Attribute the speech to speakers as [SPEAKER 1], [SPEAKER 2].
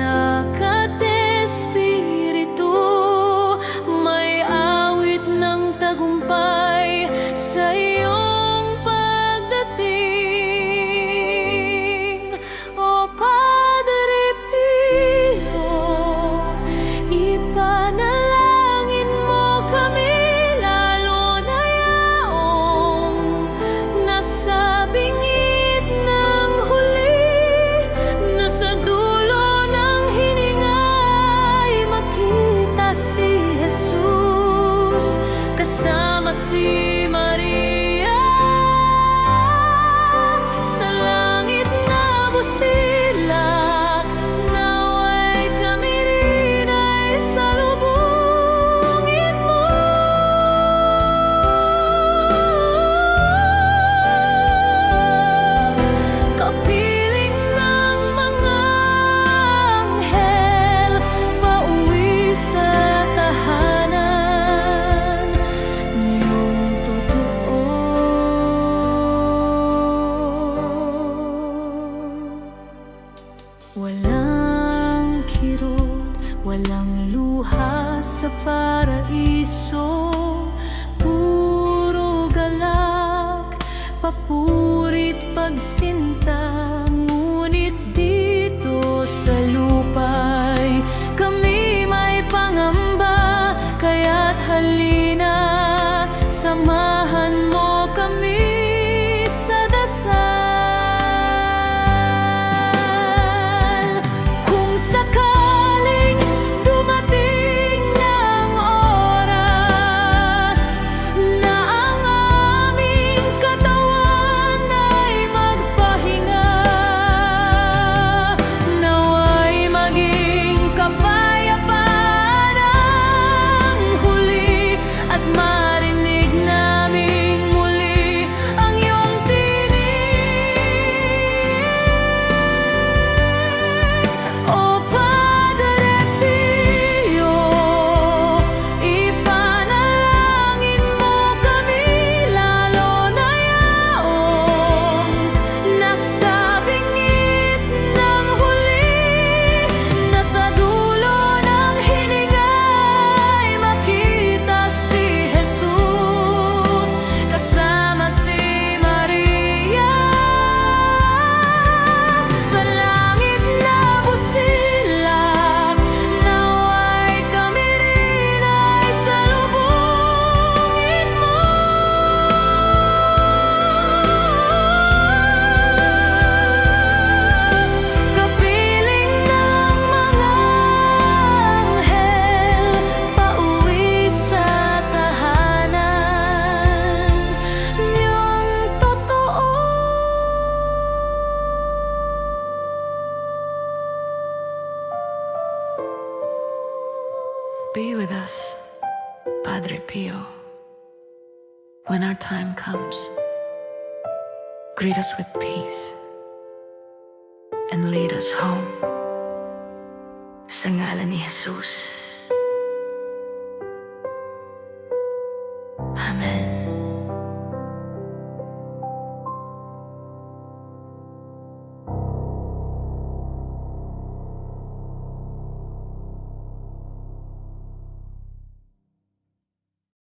[SPEAKER 1] Anak at Espiritu, may awit ng tagumpay sa iyong pagdating. O Padre Pio, ipanalangin mo kami, lalo na yaong nasa bingit ng huli, na sa dulo ng hininga ay makita si Jesus kasama si Maria. Sa langit na busilak, naway kami rin ay salubungin mo. Kapiling ng mga anghel, pauwi sa tahanan niyong totoo. Walang kirot, walang luha sa paraiso, puro galak, papurit, pagsinta. Ngunit dito sa lupa'y kami may pangamba, kaya't halina, samahan mo kami sa dasal. Kung sakaling dumating ng oras na ang aming katawan ay magpahinga, naway maging kapayapaan ang huli, at marinig naming muli ang iyong tinig. O Padre Pio, ipanalangin mo kami, lalo na yaong nasa bingit ng huli, na sa dulo ng hininga ay makita si Jesus kasama si Maria. Sa langit na busilak, naway kami rin ay salubungin mo. Kapiling ng mga anghel, pauwi sa tahanan niyong totoo. Be with us, Padre Pio, when our time comes. Greet us with peace and lead us home. Sa ngalan ni Jesus.